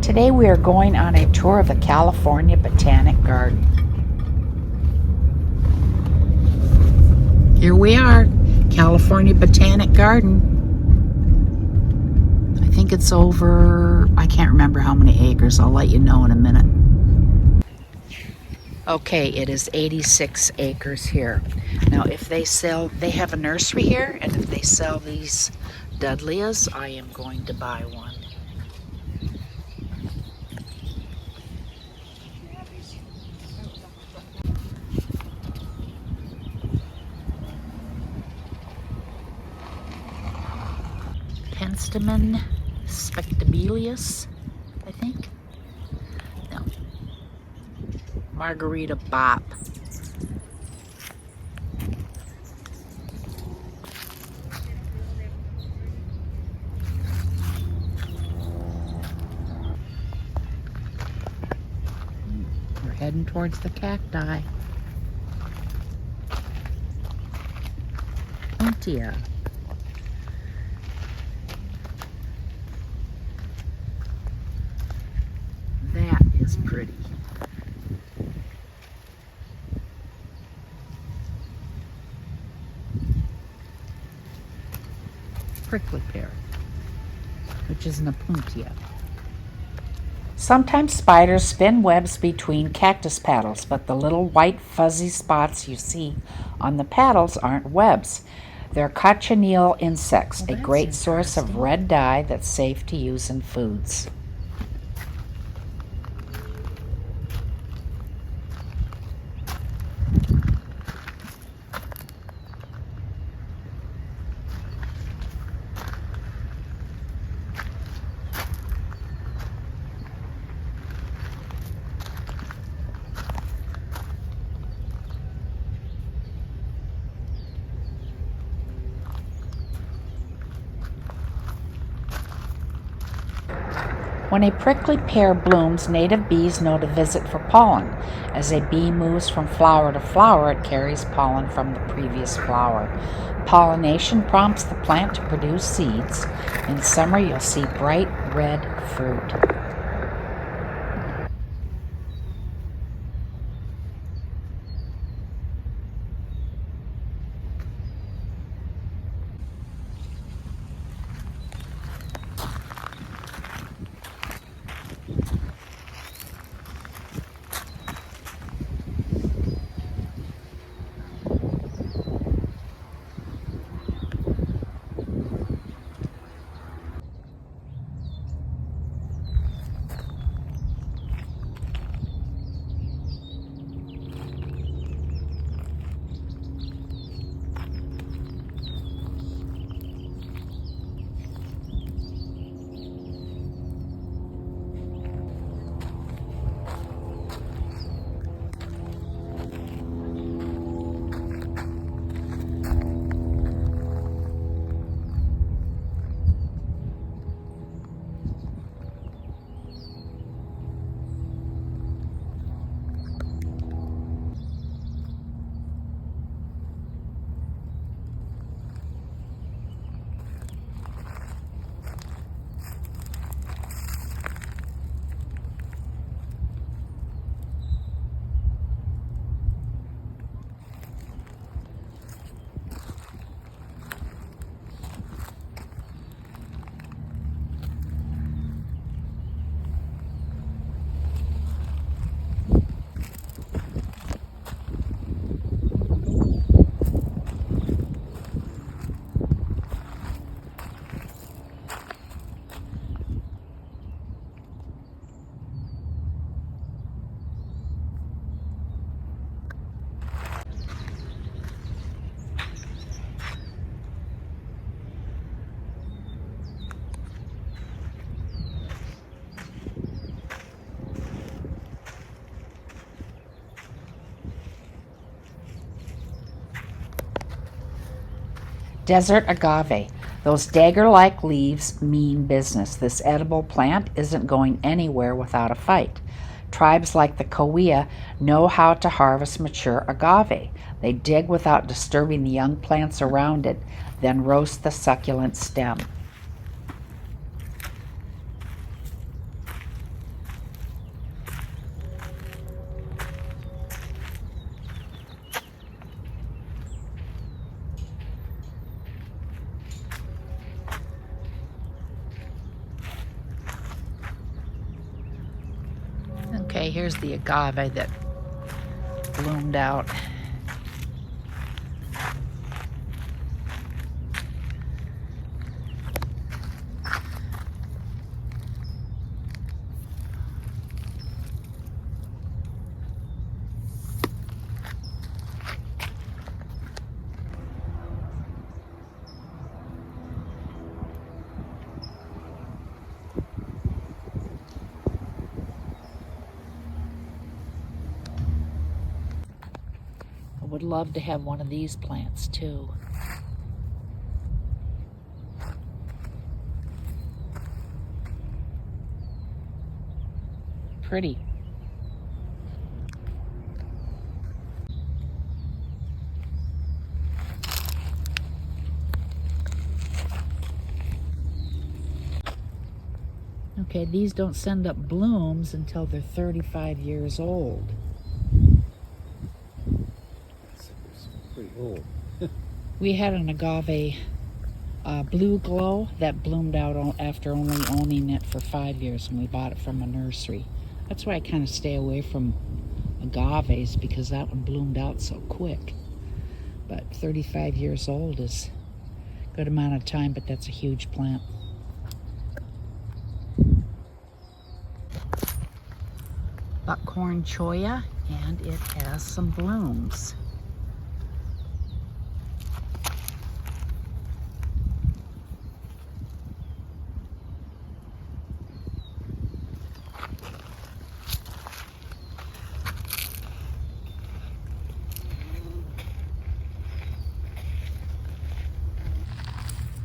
Today we are going on a tour of the California Botanic Garden. Here we are, California Botanic Garden. I think it's over, I can't remember how many acres. I'll let you know in a minute. Okay, it is 86 acres here. Now if they have a nursery here, and if they sell these Dudleas, I am going to buy one. Penstemon spectabilis, I think. No. Margarita Bop. We're heading towards the cacti. Puntia. That is pretty. Prickly pear, which is an Apuntia. Sometimes spiders spin webs between cactus petals, but the little white fuzzy spots you see on the petals aren't webs. They're cochineal insects, a great source of red dye that's safe to use in foods. When a prickly pear blooms, native bees know to visit for pollen. As a bee moves from flower to flower, it carries pollen from the previous flower. Pollination prompts the plant to produce seeds. In summer, you'll see bright red fruit. Desert agave. Those dagger-like leaves mean business. This edible plant isn't going anywhere without a fight. Tribes like the Cahuilla know how to harvest mature agave. They dig without disturbing the young plants around it, then roast the succulent stem. Okay, here's the agave that bloomed out. I would love to have one of these plants too. Pretty. Okay, these don't send up blooms until they're 35 years old. It's pretty old. We had an agave blue glow that bloomed out after only owning it for 5 years, and we bought it from a nursery. That's why I kind of stay away from agaves, because that one bloomed out so quick. But 35 years old is a good amount of time, but that's a huge plant. Buckhorn cholla, and it has some blooms.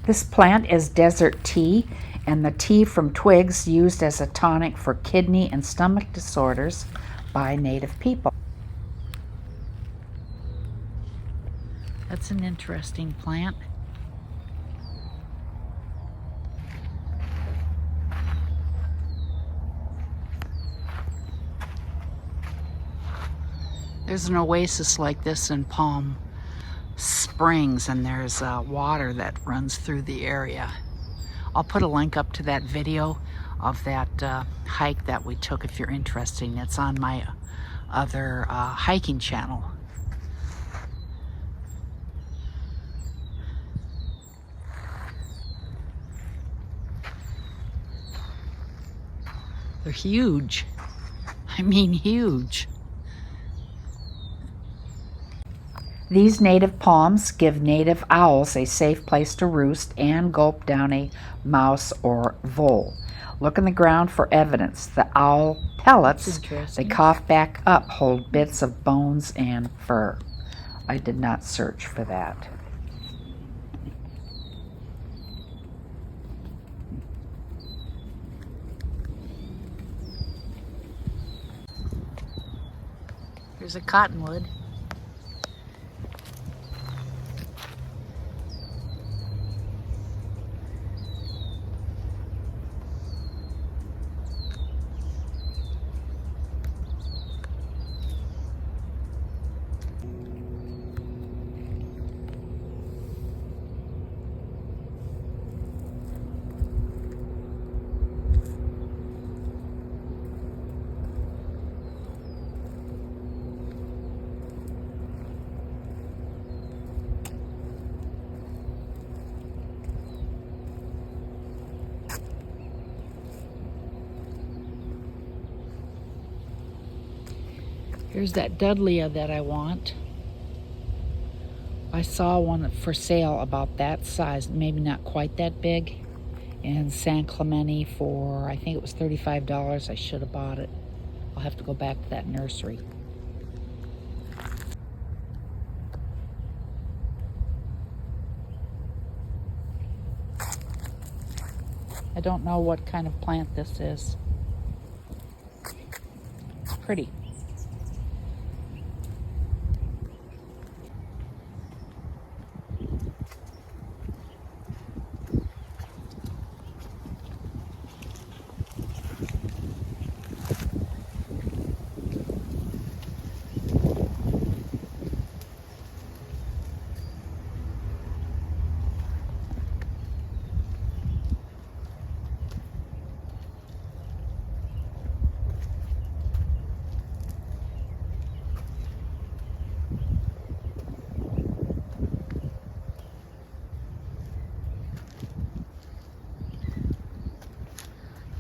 This plant is desert tea, and the tea from twigs used as a tonic for kidney and stomach disorders by native people. That's an interesting plant. There's an oasis like this in Palm Springs, and there's water that runs through the area. I'll put a link up to that video of that hike that we took if you're interested. It's on my other hiking channel. They're huge. I mean huge. These native palms give native owls a safe place to roost and gulp down a mouse or vole. Look in the ground for evidence. The owl pellets they cough back up hold bits of bones and fur. I did not search for that. There's a cottonwood. Here's that Dudleya that I want. I saw one for sale about that size, maybe not quite that big, in San Clemente for, I think it was $35. I should have bought it. I'll have to go back to that nursery. I don't know what kind of plant this is. Pretty.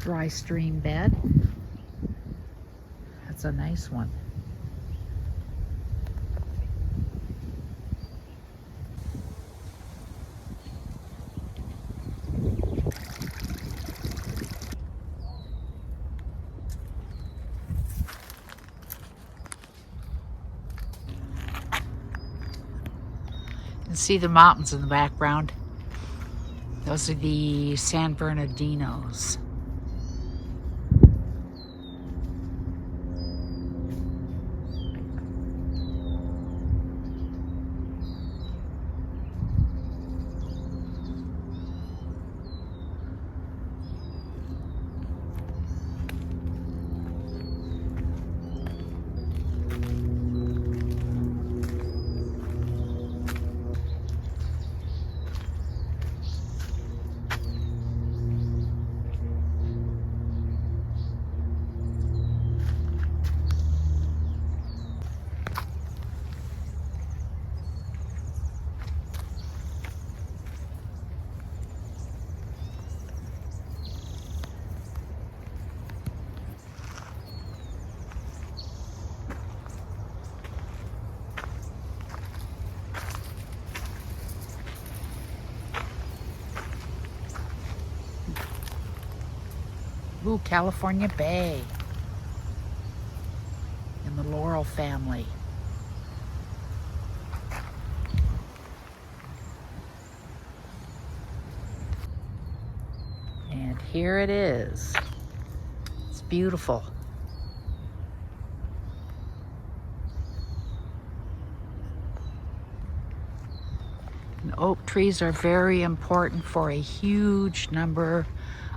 dry stream bed. That's a nice one. You can see the mountains in the background. Those are the San Bernardinos. Ooh, California Bay in the Laurel family. And here it is. It's beautiful. And oak trees are very important for a huge number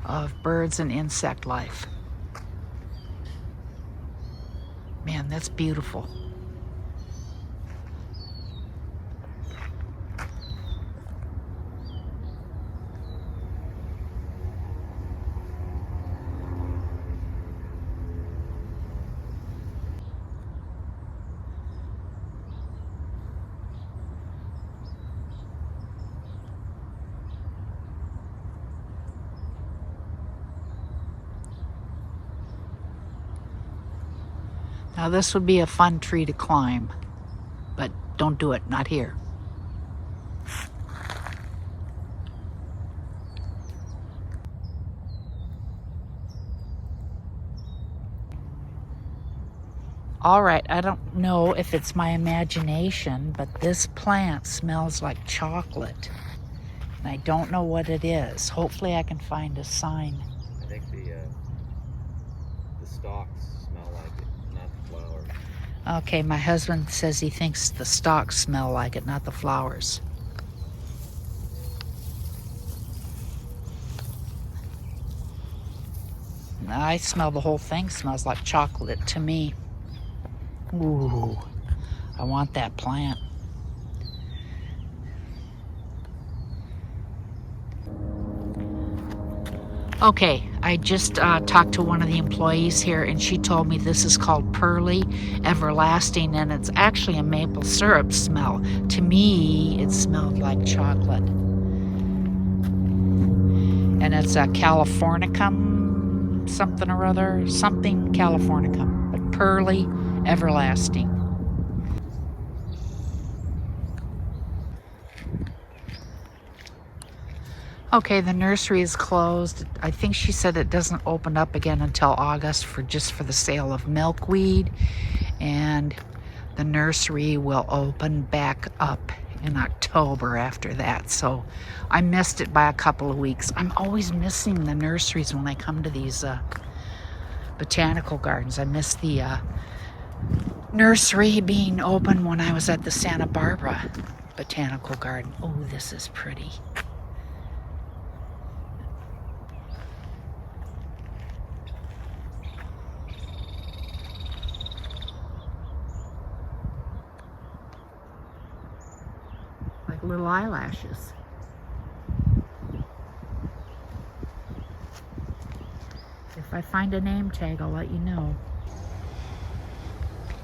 of birds and insect life. Man, that's beautiful. Now this would be a fun tree to climb, but don't do it, not here. All right, I don't know if it's my imagination, but this plant smells like chocolate. And I don't know what it is. Hopefully I can find a sign. I think the stalks smell like it, not the flowers. Okay, my husband says he thinks the stalks smell like it, not the flowers. I smell the whole thing smells like chocolate to me. Ooh, I want that plant. Okay, I just talked to one of the employees here and she told me this is called Pearly Everlasting and it's actually a maple syrup smell. To me, it smelled like chocolate. And it's a Californicum something or other, something Californicum, but Pearly Everlasting. Okay, the nursery is closed. I think she said it doesn't open up again until August for the sale of milkweed, and the nursery will open back up in October after that. So I missed it by a couple of weeks. I'm always missing the nurseries when I come to these botanical gardens. I miss the nursery being open when I was at the Santa Barbara Botanical Garden. Oh, this is pretty. Like little eyelashes. If I find a name tag, I'll let you know.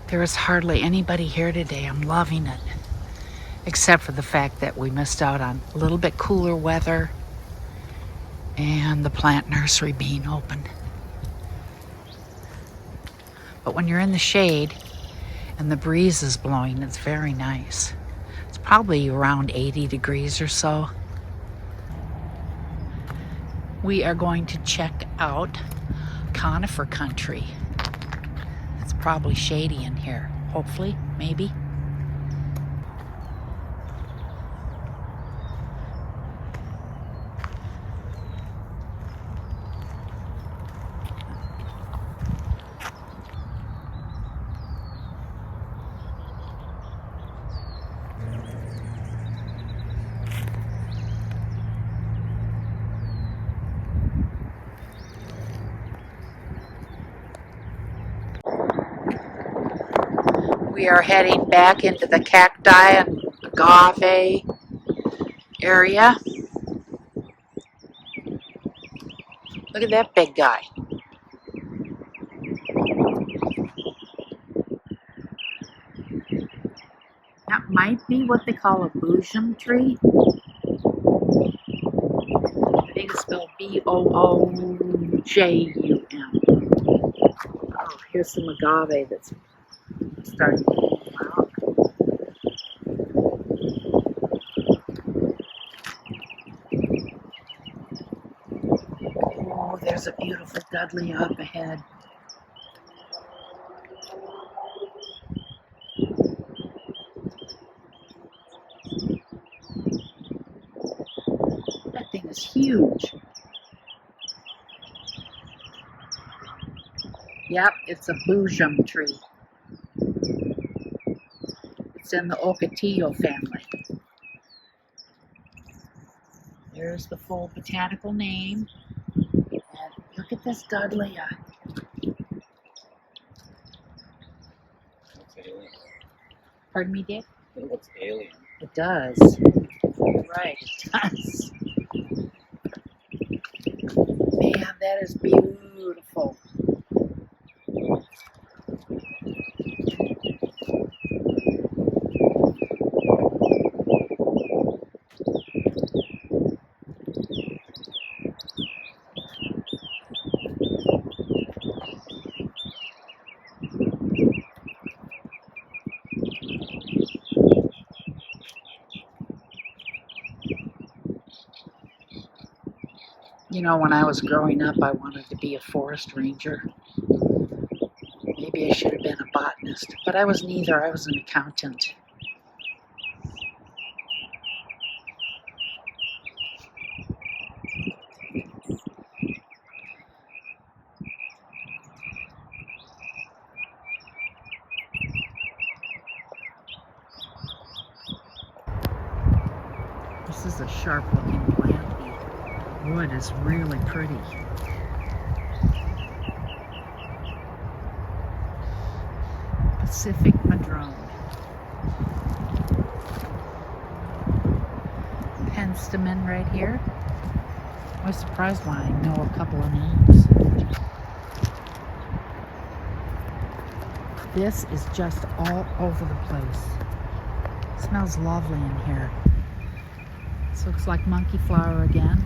There is hardly anybody here today. I'm loving it. Except for the fact that we missed out on a little bit cooler weather And the plant nursery being opened. But when you're in the shade and the breeze is blowing, it's very nice. It's probably around 80 degrees or so. We are going to check out conifer country. It's probably shady in here. Hopefully, maybe. We are heading back into the cacti and agave area. Look at that big guy. That might be what they call a boojum tree. I think it's spelled Boojum. Oh, here's some agave that's starting to come out. Oh, there's a beautiful dudley up ahead. That thing is huge. Yep, it's a boojum tree. It's in the Ocotillo family. There's the full botanical name. And look at this dudleya. Looks alien. Pardon me, Dick? It looks alien. It does. You're right, it does. Man, that is beautiful. You know, when I was growing up, I wanted to be a forest ranger. Maybe I should have been a botanist, but I was neither. I was an accountant. This is a sharp-looking plant. The wood is really pretty. Pacific Madrone. Penstemon right here. I was surprised when I know a couple of names. This is just all over the place. It smells lovely in here. This looks like monkey flower again.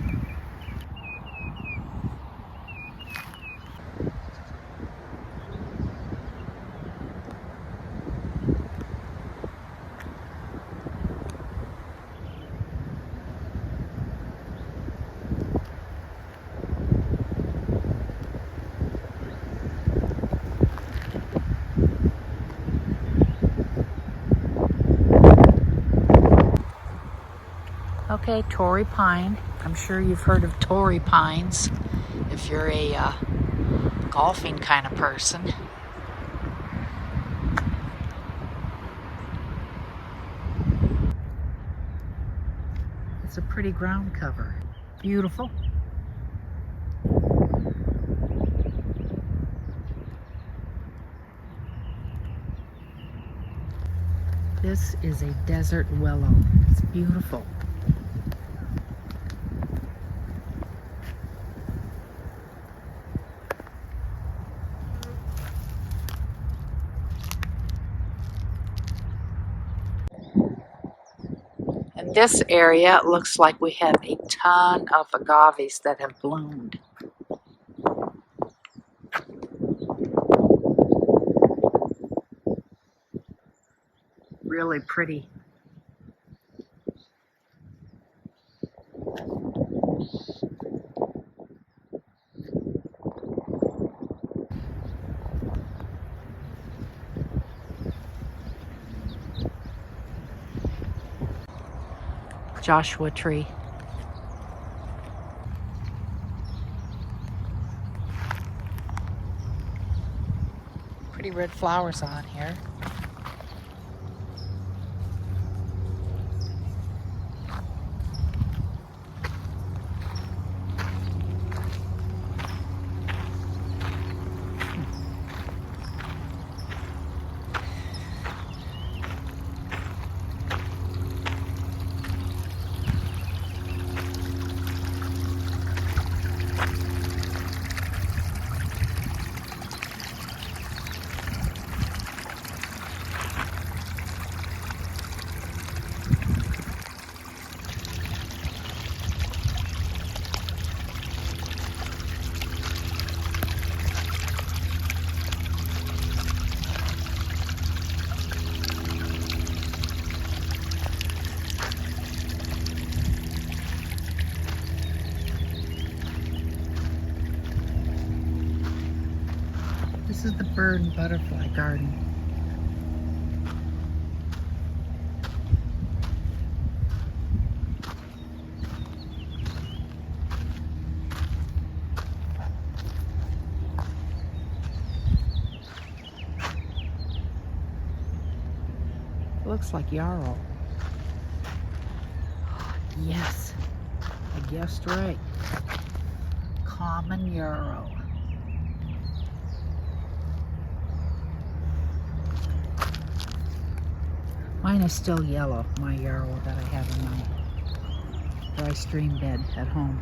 Okay, Torrey pine. I'm sure you've heard of Torrey pines if you're a golfing kind of person. It's a pretty ground cover. Beautiful. This is a desert willow. It's beautiful. And This area, it looks like we have a ton of agaves that have bloomed. Really pretty. Joshua tree. Pretty red flowers on here. This is the bird and butterfly garden. It looks like yarrow. Yes, I guessed right. Common yarrow. Mine is still yellow, my yarrow that I have in my dry stream bed at home.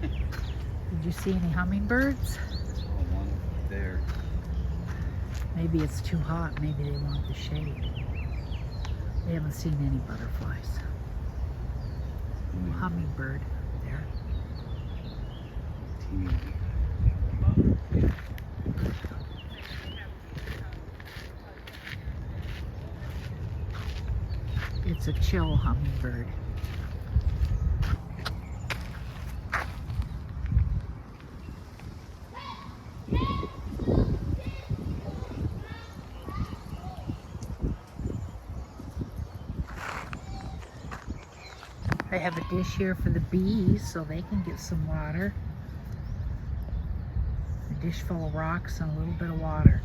Did you see any hummingbirds? One there. Maybe it's too hot, maybe they want the shade. We haven't seen any butterflies. Hummingbird there. It's a chill hummingbird. I have a dish here for the bees so they can get some water. A dish full of rocks and a little bit of water.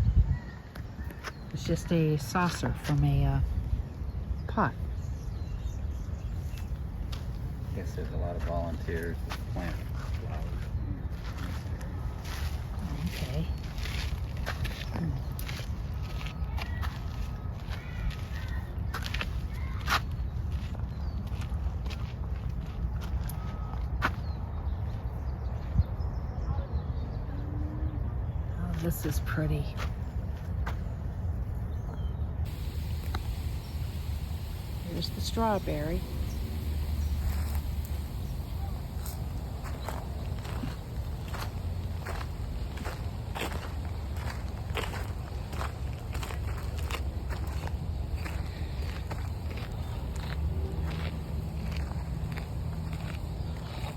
It's just a saucer from a pot. I guess there's a lot of volunteers that plant flowers. Okay. Oh, this is pretty. Here's the strawberry.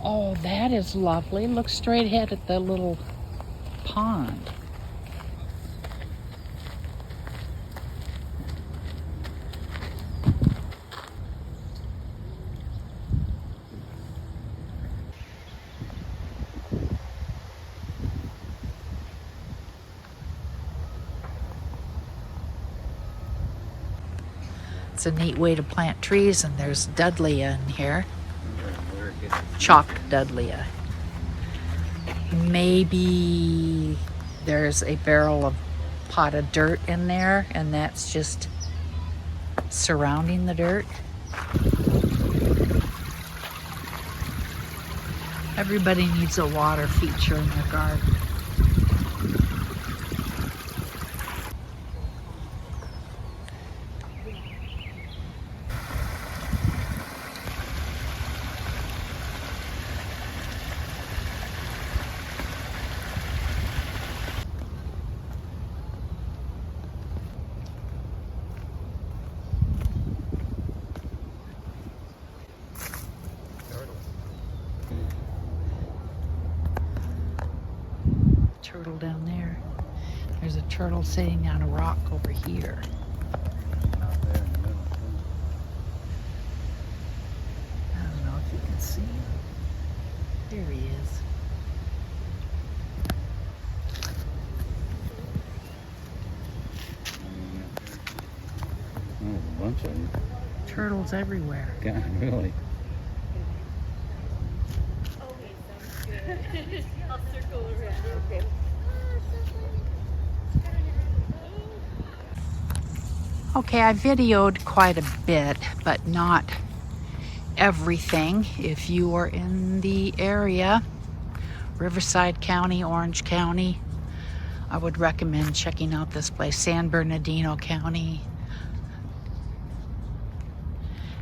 Oh, that is lovely. Look straight ahead at the little pond. It's a neat way to plant trees, and there's Dudleya in here. Chalk Dudleya. Maybe there's a barrel of pot of dirt in there, and that's just surrounding the dirt. Everybody needs a water feature in their garden. turtle down there. There's a turtle sitting on a rock over here. Out there in the middle. I don't know if you can see him. There he is. Oh, a bunch of them. Turtles everywhere. God, really? I'll circle around. Okay. Okay, I videoed quite a bit, but not everything. If you are in the area, Riverside County, Orange County, I would recommend checking out this place, San Bernardino County.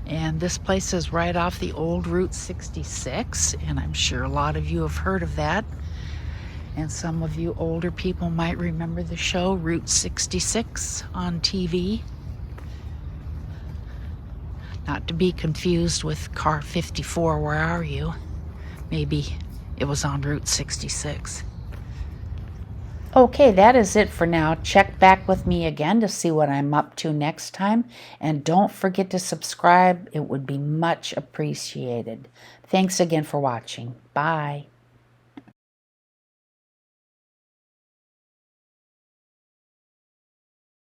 And this place is right off the old Route 66, and I'm sure a lot of you have heard of that. And some of you older people might remember the show Route 66 on TV. Not to be confused with Car 54, Where Are You? Maybe it was on Route 66. Okay, that is it for now. Check back with me again to see what I'm up to next time. And don't forget to subscribe. It would be much appreciated. Thanks again for watching. Bye.